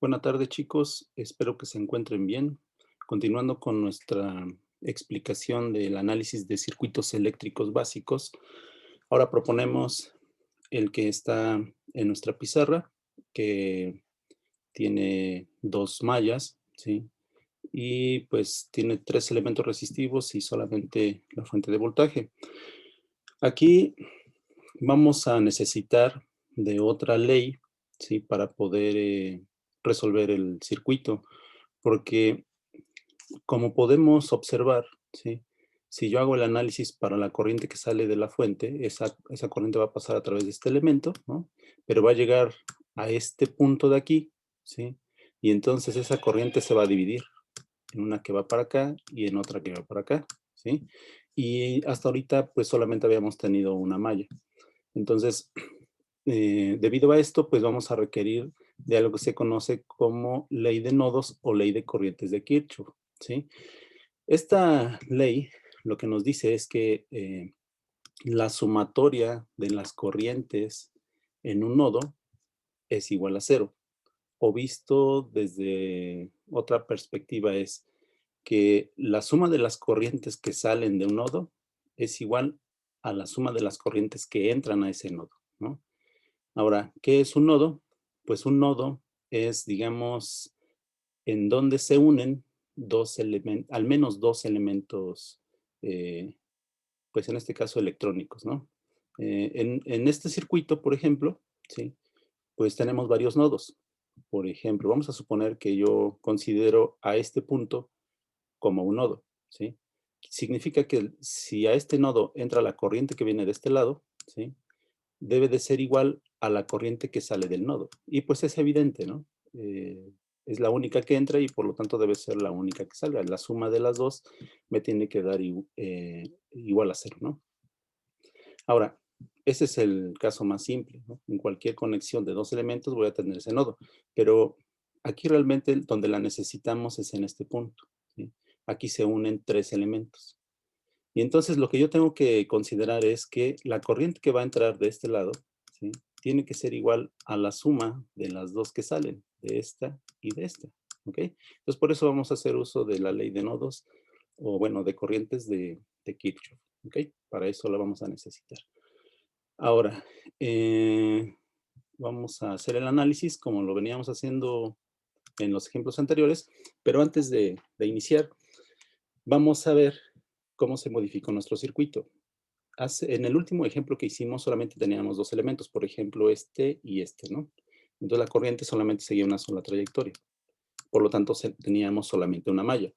Buenas tardes, chicos. Espero que se encuentren bien. Continuando con nuestra explicación del análisis de circuitos eléctricos básicos, ahora proponemos el que está en nuestra pizarra, que tiene dos mallas, ¿sí? Y pues tiene tres elementos resistivos y solamente la fuente de voltaje. Aquí vamos a necesitar de otra ley, ¿sí? Para poder resolver el circuito, porque como podemos observar, ¿sí? Si yo hago el análisis para la corriente que sale de la fuente, esa corriente va a pasar a través de este elemento, ¿no? Pero va a llegar a este punto de aquí, ¿sí? Y entonces esa corriente se va a dividir en una que va para acá y en otra que va para acá, ¿sí? Y hasta ahorita, pues solamente habíamos tenido una malla. Entonces, debido a esto, pues vamos a requerir de algo que se conoce como ley de nodos o ley de corrientes de Kirchhoff, ¿sí? Esta ley lo que nos dice es que la sumatoria de las corrientes en un nodo es igual a cero. O visto desde otra perspectiva es que la suma de las corrientes que salen de un nodo es igual a la suma de las corrientes que entran a ese nodo, ¿no? Ahora, ¿qué es un nodo? Pues un nodo es, digamos, en donde se unen dos elementos, al menos dos elementos, eh, pues en este caso electrónicos, ¿no? En este circuito, por ejemplo, ¿sí? Pues tenemos varios nodos. Por ejemplo, vamos a suponer que yo considero a este punto como un nodo, ¿sí? Significa que si a este nodo entra la corriente que viene de este lado, ¿sí? Debe de ser igual a la corriente que sale del nodo. Y pues es evidente, ¿no? Es la única que entra y por lo tanto debe ser la única que salga. La suma de las dos me tiene que dar igual a cero, ¿no? Ahora, ese es el caso más simple, ¿no? En cualquier conexión de dos elementos voy a tener ese nodo, pero aquí realmente donde la necesitamos es en este punto, ¿sí? Aquí se unen tres elementos. Y entonces lo que yo tengo que considerar es que la corriente que va a entrar de este lado, ¿sí? Tiene que ser igual a la suma de las dos que salen, de esta y de esta, ¿ok? Entonces por eso vamos a hacer uso de la ley de nodos, o bueno, de corrientes de Kirchhoff, ¿ok? Para eso la vamos a necesitar. Ahora, vamos a hacer el análisis como lo veníamos haciendo en los ejemplos anteriores, pero antes de iniciar, vamos a ver cómo se modificó nuestro circuito. En el último ejemplo que hicimos solamente teníamos dos elementos, por ejemplo, este y este, ¿no? Entonces la corriente solamente seguía una sola trayectoria. Por lo tanto, teníamos solamente una malla.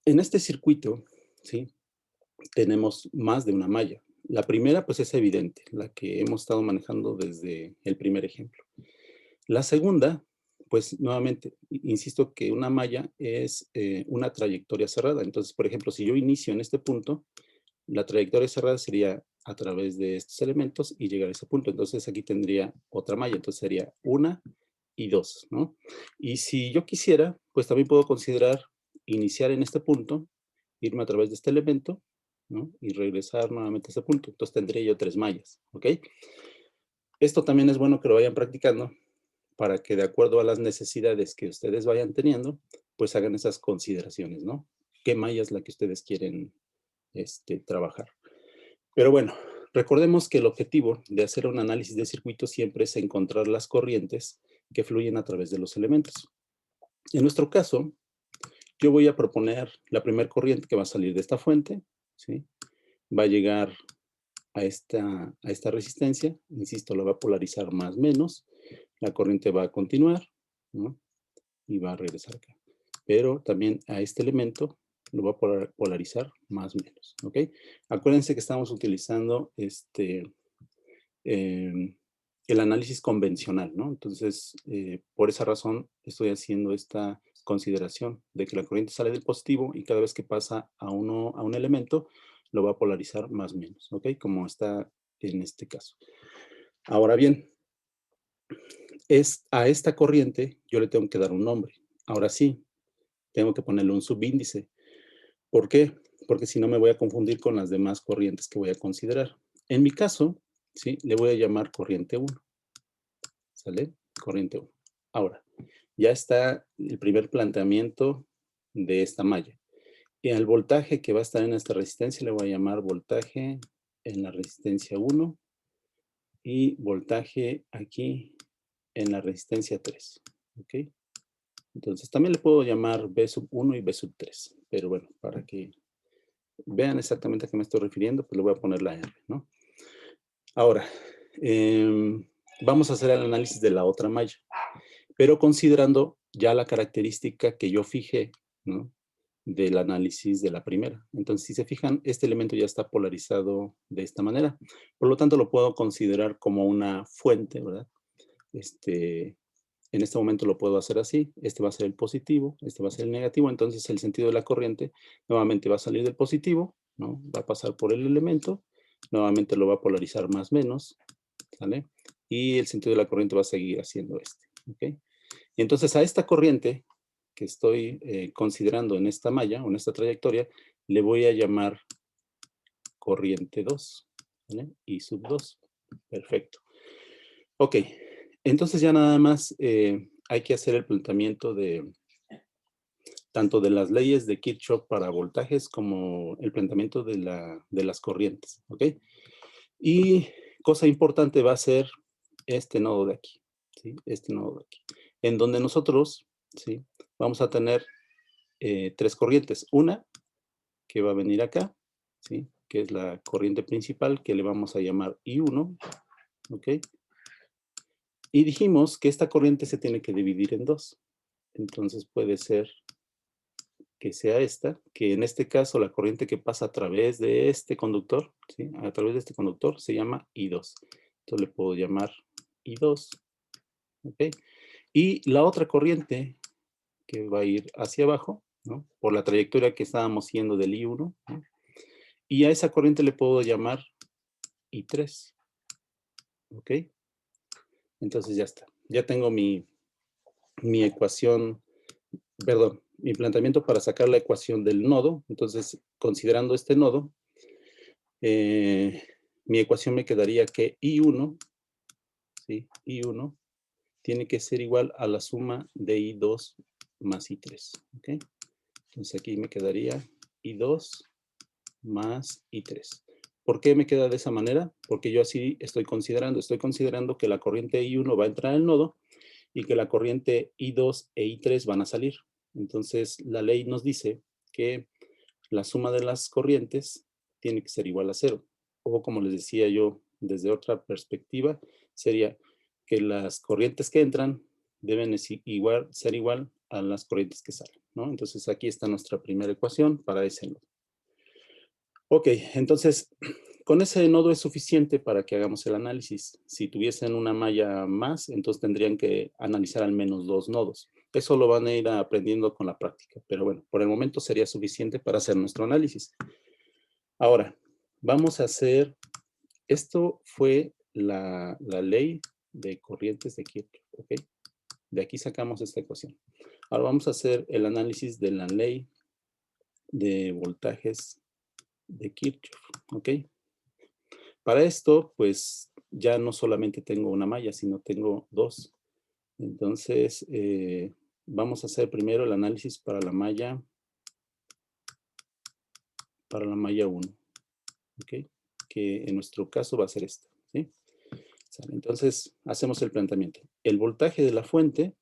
En este circuito, ¿sí? Tenemos más de una malla. La primera, pues es evidente, la que hemos estado manejando desde el primer ejemplo. La segunda, pues nuevamente, insisto que una malla es una trayectoria cerrada. Entonces, por ejemplo, si yo inicio en este punto, la trayectoria cerrada sería a través de estos elementos y llegar a ese punto. Entonces aquí tendría otra malla, entonces sería una y dos, ¿no? Y si yo quisiera, pues también puedo considerar iniciar en este punto, irme a través de este elemento, ¿no? Y regresar nuevamente a ese punto. Entonces tendría yo tres mallas, ¿ok? Esto también es bueno que lo vayan practicando para que de acuerdo a las necesidades que ustedes vayan teniendo, pues hagan esas consideraciones, ¿no? ¿Qué malla es la que ustedes quieren trabajar? Pero bueno, recordemos que el objetivo de hacer un análisis de circuito siempre es encontrar las corrientes que fluyen a través de los elementos. En nuestro caso, yo voy a proponer la primera corriente que va a salir de esta fuente, ¿sí? Va a llegar a esta resistencia, insisto, la va a polarizar más menos, la corriente va a continuar, ¿no? Y va a regresar acá. Pero también a este elemento lo va a polarizar más menos, ¿ok? Acuérdense que estamos utilizando el análisis convencional, ¿no? Entonces, por esa razón estoy haciendo esta consideración de que la corriente sale del positivo y cada vez que pasa a un elemento, lo va a polarizar más menos, ¿ok? Como está en este caso. Ahora bien, a esta corriente yo le tengo que dar un nombre. Ahora sí, tengo que ponerle un subíndice. ¿Por qué? Porque si no me voy a confundir con las demás corrientes que voy a considerar. En mi caso, ¿sí? Le voy a llamar corriente 1. ¿Sale? Corriente 1. Ahora, ya está el primer planteamiento de esta malla. Y al voltaje que va a estar en esta resistencia le voy a llamar voltaje en la resistencia 1 y voltaje aquí en la resistencia 3. ¿Ok? Entonces también le puedo llamar B sub 1 y B sub 3. Pero bueno, para que vean exactamente a qué me estoy refiriendo, pues le voy a poner la R, ¿no? Ahora, vamos a hacer el análisis de la otra malla, pero considerando ya la característica que yo fijé, ¿no? Del análisis de la primera. Entonces, si se fijan, este elemento ya está polarizado de esta manera. Por lo tanto, lo puedo considerar como una fuente, ¿verdad? En este momento lo puedo hacer así. Este va a ser el positivo, este va a ser el negativo. Entonces, el sentido de la corriente nuevamente va a salir del positivo, ¿no? Va a pasar por el elemento, nuevamente lo va a polarizar más menos, ¿sale? Y el sentido de la corriente va a seguir haciendo este, ¿ok? Y entonces a esta corriente que estoy considerando en esta malla o en esta trayectoria, le voy a llamar corriente 2, ¿vale? Y sub 2. Perfecto. Ok, entonces ya nada más hay que hacer el planteamiento de tanto de las leyes de Kirchhoff para voltajes como el planteamiento de las corrientes, ¿ok? Y cosa importante va a ser este nodo de aquí, ¿sí? Este nodo de aquí, en donde nosotros, ¿sí? Vamos a tener tres corrientes. Una que va a venir acá, ¿sí? Que es la corriente principal, que le vamos a llamar I1, ¿ok? Y dijimos que esta corriente se tiene que dividir en dos. Entonces puede ser que sea esta, que en este caso la corriente que pasa a través de este conductor, ¿sí? A través de este conductor se llama I2. Entonces le puedo llamar I2, ¿ok? Y la otra corriente que va a ir hacia abajo, ¿no? Por la trayectoria que estábamos siguiendo del I1, ¿no? Y a esa corriente le puedo llamar I3, ¿ok? Entonces ya está. Ya tengo mi ecuación, perdón, mi planteamiento para sacar la ecuación del nodo. Entonces, considerando este nodo, mi ecuación me quedaría que I1, ¿sí? I1 tiene que ser igual a la suma de I2 más I3, ¿ok? Entonces aquí me quedaría I2 más I3. ¿Por qué me queda de esa manera? Porque yo así estoy considerando que la corriente I1 va a entrar al nodo y que la corriente I2 e I3 van a salir. Entonces, la ley nos dice que la suma de las corrientes tiene que ser igual a cero. O como les decía yo, desde otra perspectiva, sería que las corrientes que entran deben ser igual a las corrientes que salen, ¿no? Entonces, aquí está nuestra primera ecuación para ese nodo. Ok, entonces, con ese nodo es suficiente para que hagamos el análisis. Si tuviesen una malla más, entonces tendrían que analizar al menos dos nodos. Eso lo van a ir aprendiendo con la práctica, pero bueno, por el momento sería suficiente para hacer nuestro análisis. Ahora, vamos a hacer, esto fue la ley de corrientes de Kirchhoff, ¿ok? De aquí sacamos esta ecuación. Ahora vamos a hacer el análisis de la ley de voltajes de Kirchhoff, ¿ok? Para esto, pues ya no solamente tengo una malla, sino tengo dos. Entonces, vamos a hacer primero el análisis para la malla 1, ¿ok? Que en nuestro caso va a ser esta, ¿sí? Entonces, hacemos el planteamiento. El voltaje de la fuente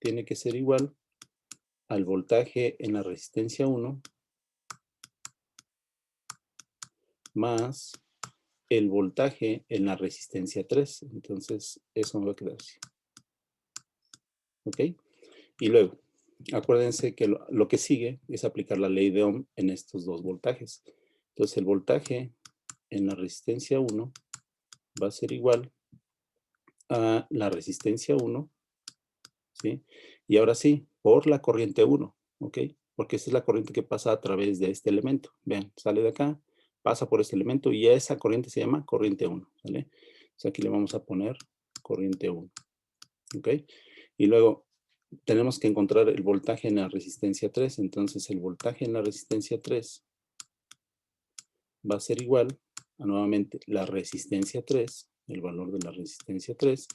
tiene que ser igual al voltaje en la resistencia 1 más el voltaje en la resistencia 3. Entonces, eso me va a quedar así. ¿Ok? Y luego, acuérdense que lo que sigue es aplicar la ley de Ohm en estos dos voltajes. Entonces, el voltaje en la resistencia 1 va a ser igual a la resistencia 1, ¿sí? Y ahora sí, por la corriente 1, ¿ok? Porque esa es la corriente que pasa a través de este elemento. Vean, sale de acá, pasa por este elemento y esa corriente se llama corriente 1, ¿vale? Entonces aquí le vamos a poner corriente 1, ¿ok? Y luego tenemos que encontrar el voltaje en la resistencia 3. Entonces el voltaje en la resistencia 3 va a ser igual a nuevamente la resistencia 3, el valor de la resistencia 3.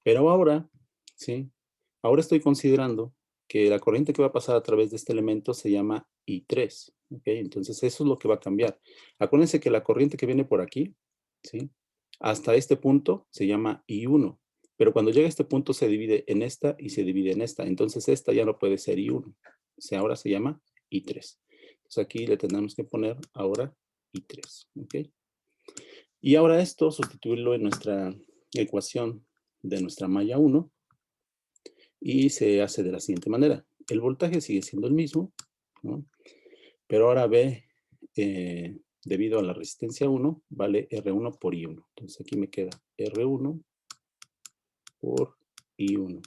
Pero ahora, ¿sí? Ahora estoy considerando que la corriente que va a pasar a través de este elemento se llama I3. ¿Ok? Entonces eso es lo que va a cambiar. Acuérdense que la corriente que viene por aquí, ¿sí? Hasta este punto se llama I1. Pero cuando llega a este punto se divide en esta y se divide en esta. Entonces esta ya no puede ser I1. O sea, ahora se llama I3. Entonces aquí le tendremos que poner ahora I3. ¿Ok? Y ahora esto, sustituirlo en nuestra ecuación de nuestra malla 1 y se hace de la siguiente manera. El voltaje sigue siendo el mismo, ¿no? Pero ahora B, debido a la resistencia 1, vale R1 por I1. Entonces aquí me queda R1 por I1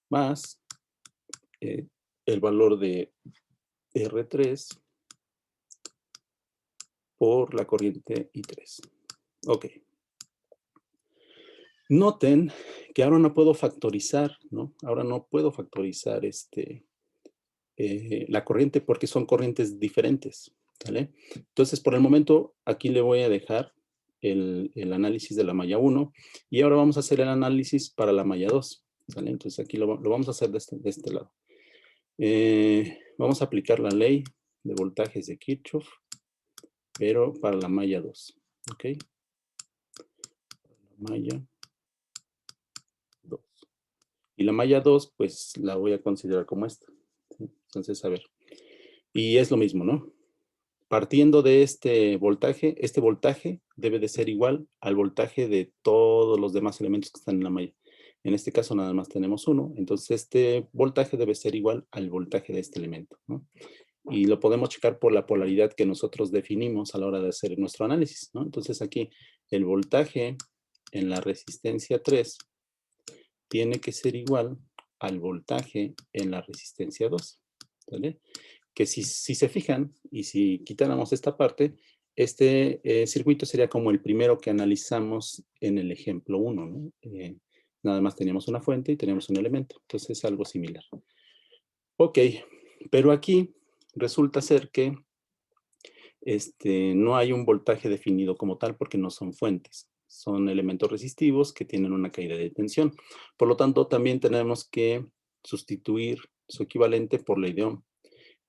más eh, el valor de R3 por la corriente I3. Ok. Noten que ahora no puedo factorizar, ¿no? Ahora no puedo factorizar la corriente porque son corrientes diferentes, ¿vale? Entonces, por el momento, aquí le voy a dejar el análisis de la malla 1 y ahora vamos a hacer el análisis para la malla 2, ¿vale? Entonces, aquí lo vamos a hacer de este lado. Vamos a aplicar la ley de voltajes de Kirchhoff, pero para la malla 2, ¿ok? La malla 2. Y la malla 2, pues la voy a considerar como esta. ¿Sí? Entonces, a ver. Y es lo mismo, ¿no? Partiendo de este voltaje debe de ser igual al voltaje de todos los demás elementos que están en la malla. En este caso nada más tenemos uno, entonces este voltaje debe ser igual al voltaje de este elemento, ¿no? Y lo podemos checar por la polaridad que nosotros definimos a la hora de hacer nuestro análisis, ¿no? Entonces aquí el voltaje en la resistencia 3 tiene que ser igual al voltaje en la resistencia 2, ¿vale? Que si se fijan y si quitáramos esta parte, este circuito sería como el primero que analizamos en el ejemplo 1, ¿no? Nada más teníamos una fuente y teníamos un elemento, entonces es algo similar. Ok, pero aquí resulta ser que no hay un voltaje definido como tal porque no son fuentes. Son elementos resistivos que tienen una caída de tensión. Por lo tanto, también tenemos que sustituir su equivalente por ley de Ohm.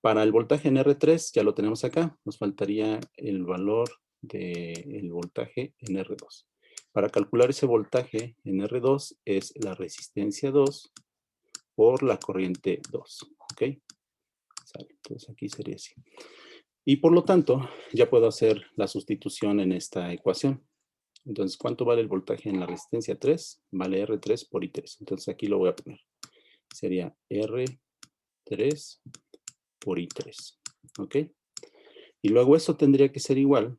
Para el voltaje en R3 ya lo tenemos acá. Nos faltaría el valor del voltaje en R2. Para calcular ese voltaje en R2 es la resistencia 2 por la corriente 2. ¿Ok? Entonces aquí sería así. Y por lo tanto, ya puedo hacer la sustitución en esta ecuación. Entonces, ¿cuánto vale el voltaje en la resistencia 3? Vale R3 por I3. Entonces aquí lo voy a poner. Sería R3 por I3. ¿Ok? Y luego eso tendría que ser igual,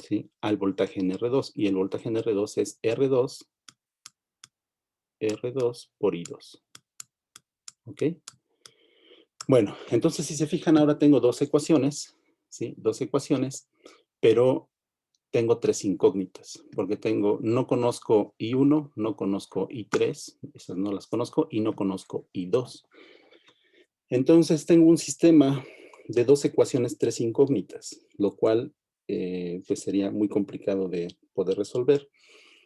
¿sí?, al voltaje en R2. Y el voltaje en R2 es R2 por I2. ¿Ok? Bueno, entonces si se fijan, ahora tengo dos ecuaciones, ¿sí? Dos ecuaciones, pero tengo tres incógnitas, porque no conozco I1, no conozco I3, esas no las conozco, y no conozco I2. Entonces tengo un sistema de dos ecuaciones, tres incógnitas, lo cual pues sería muy complicado de poder resolver.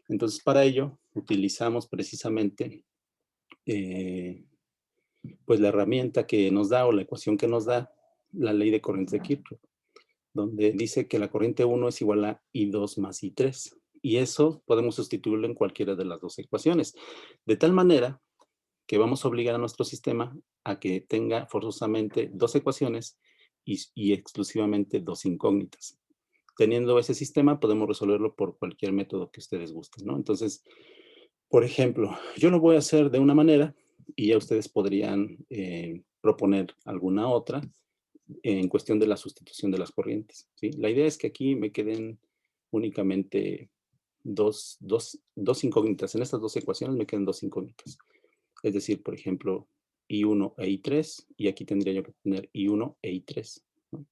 Entonces para ello utilizamos precisamente pues la herramienta que nos da o la ecuación que nos da la ley de corrientes de Kirchhoff, donde dice que la corriente 1 es igual a I2 más I3. Y eso podemos sustituirlo en cualquiera de las dos ecuaciones. De tal manera que vamos a obligar a nuestro sistema a que tenga forzosamente dos ecuaciones y exclusivamente dos incógnitas. Teniendo ese sistema, podemos resolverlo por cualquier método que ustedes gusten, ¿no? Entonces, por ejemplo, yo lo voy a hacer de una manera y ya ustedes podrían proponer alguna otra en cuestión de la sustitución de las corrientes, ¿sí? La idea es que aquí me queden únicamente dos incógnitas. En estas dos ecuaciones me quedan dos incógnitas. Es decir, por ejemplo, I1 e I3, y aquí tendría yo que tener I1 e I3, ¿no?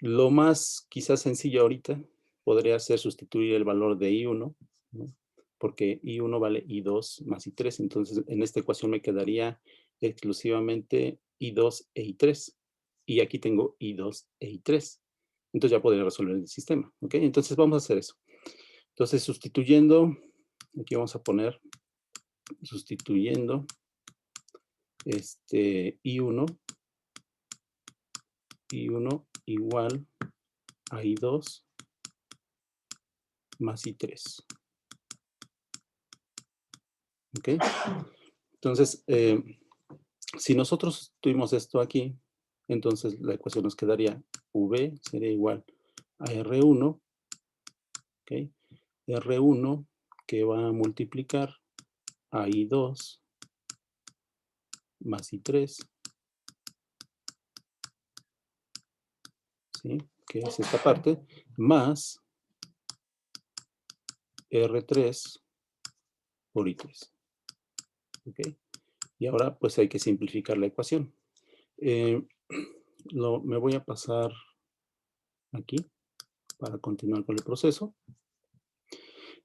Lo más quizás sencillo ahorita podría ser sustituir el valor de I1, ¿no?, porque I1 vale I2 más I3, entonces en esta ecuación me quedaría exclusivamente I2 e I3, y aquí tengo I2 e I3, entonces ya podría resolver el sistema, ¿ok? Entonces vamos a hacer eso. Entonces sustituyendo, aquí vamos a poner sustituyendo I1 igual a I2 más I3. ¿Ok? Entonces, si nosotros tuvimos esto aquí, entonces la ecuación nos quedaría V sería igual a R1, ¿ok? R1 que va a multiplicar a I2 más I3, ¿sí? Que es esta parte, más R3 por I3, ¿ok? Y ahora pues hay que simplificar la ecuación. Me voy a pasar aquí para continuar con el proceso.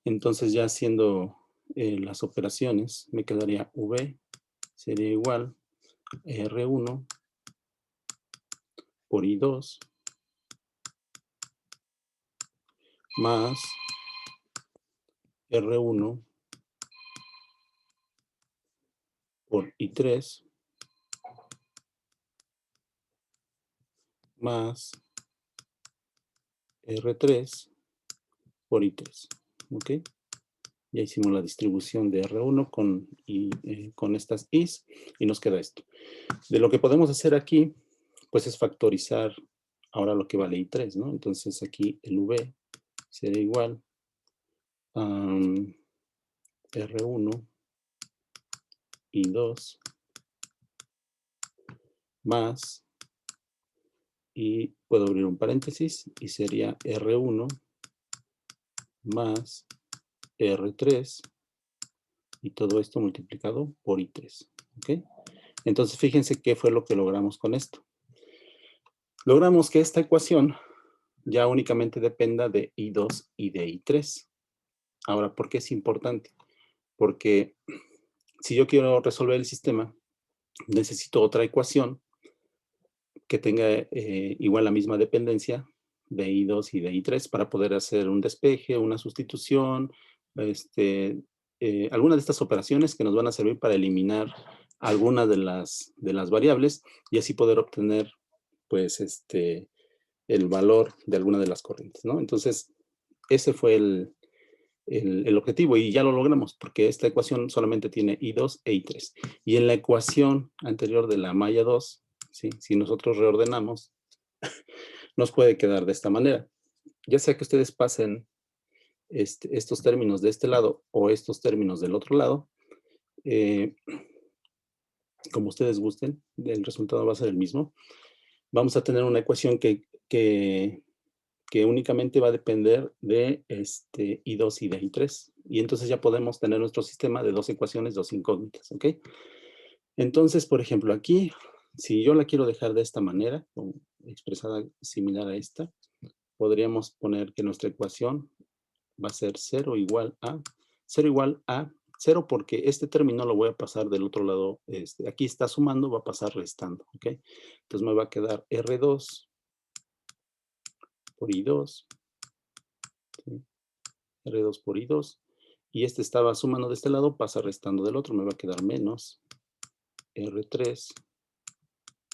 Entonces ya haciendo las operaciones, me quedaría V sería igual a R1 por I2 más R1 por I3 más R3 por I3. ¿Ok? Ya hicimos la distribución de R1 con estas I's y nos queda esto. De lo que podemos hacer aquí, pues es factorizar ahora lo que vale I3, ¿no? Entonces aquí el V será igual a R1 I2 más, y puedo abrir un paréntesis, y sería R1 más R3, y todo esto multiplicado por I3, ¿ok? Entonces, fíjense qué fue lo que logramos con esto. Logramos que esta ecuación ya únicamente dependa de I2 y de I3. Ahora, ¿por qué es importante? Porque si yo quiero resolver el sistema, necesito otra ecuación que tenga igual la misma dependencia de I2 y de I3 para poder hacer un despeje, una sustitución, alguna de estas operaciones que nos van a servir para eliminar alguna de las variables y así poder obtener pues el valor de alguna de las corrientes, ¿no? Entonces, ese fue el objetivo y ya lo logramos porque esta ecuación solamente tiene I2 e I3. Y en la ecuación anterior de la malla 2, ¿sí? Si nosotros reordenamos, nos puede quedar de esta manera. Ya sea que ustedes pasen estos términos de este lado o estos términos del otro lado, como ustedes gusten, el resultado va a ser el mismo. Vamos a tener una ecuación que únicamente va a depender de I2 y de I3. Y entonces ya podemos tener nuestro sistema de dos ecuaciones, dos incógnitas, ¿ok? Entonces, por ejemplo, aquí, si yo la quiero dejar de esta manera, expresada similar a esta, podríamos poner que nuestra ecuación va a ser 0 porque este término lo voy a pasar del otro lado. Aquí está sumando, va a pasar restando, ¿ok? Entonces me va a quedar R2 por I2, ¿sí? R2 por I2, y este estaba sumando de este lado, pasa restando del otro, me va a quedar menos R3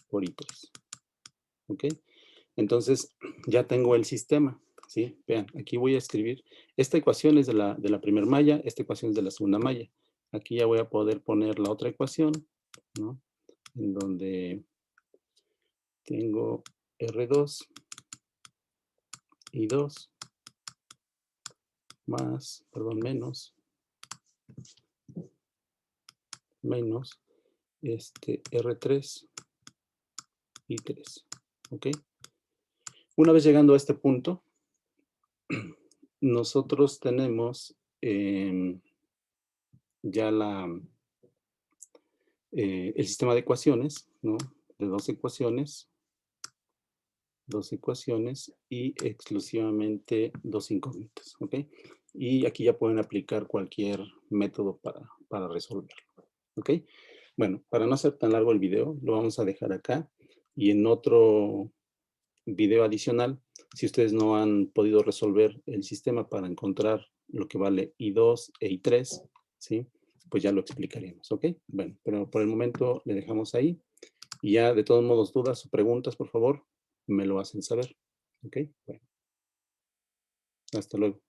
por I3, ¿ok? Entonces, ya tengo el sistema, ¿sí? Vean, aquí voy a escribir, esta ecuación es de la primera malla, esta ecuación es de la segunda malla. Aquí ya voy a poder poner la otra ecuación, ¿no? En donde tengo R2 y 2 más, perdón, menos R3 y 3, ¿ok? Una vez llegando a este punto, nosotros tenemos ya el sistema de ecuaciones, ¿no? De dos ecuaciones y exclusivamente dos incógnitas, ¿ok? Y aquí ya pueden aplicar cualquier método para resolverlo, ¿ok? Bueno, para no hacer tan largo el video, lo vamos a dejar acá y en otro video adicional, si ustedes no han podido resolver el sistema para encontrar lo que vale I2 e I3, ¿sí? pues ya lo explicaremos, ¿ok? Bueno, pero por el momento le dejamos ahí. Y ya, de todos modos, dudas o preguntas, por favor, me lo hacen saber, ¿ok? Bueno, hasta luego.